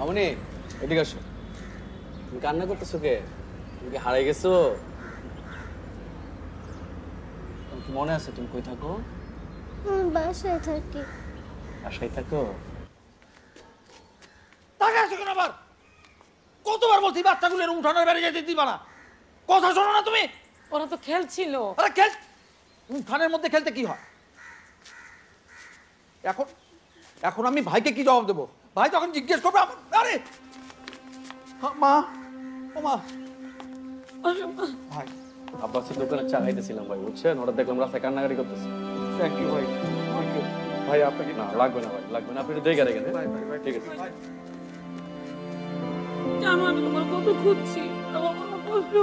মামনি এদিকে আসো। তুমি কান্না করতেছো কে? তুমি কি হারাই গেছো? তোমার কি মনে আছে তুমি কই থাকো? বাসায় থাকি। বাসায় থাকো? তাকে আসো কেন আবার? কতবার বলছি বাচ্চাগুলো এরকম উঠানোর বেড়ে যেতে দিবা না, কথা শোনো না তুমি? ওরা তো খেলছিল। আরে খেল, উঠানের মধ্যে খেলতে কি হয়? এখন এখন আমি ভাইকে কি জবাব দেবো? ভাই যখন জিজ্ঞেস করবে আরে মা, ও মা, ভাই আব্বাসের দোকানে চা খাইতেছিলাম ভাই, বুঝছেন? ওরা দেখলাম রাস্তায় কান্নাকাটি করতেছে। থ্যাংক ইউ ভাই, থ্যাংক ইউ ভাই। আপনাকে না লাগবে না ভাই, লাগবে না, আপনি একটু দেখে রেখেন। ভাই ভাই ভাই ঠিক আছে। ভাই। জানো আমি তোমার কত খুঁজছি, আমার কোনো কষ্ট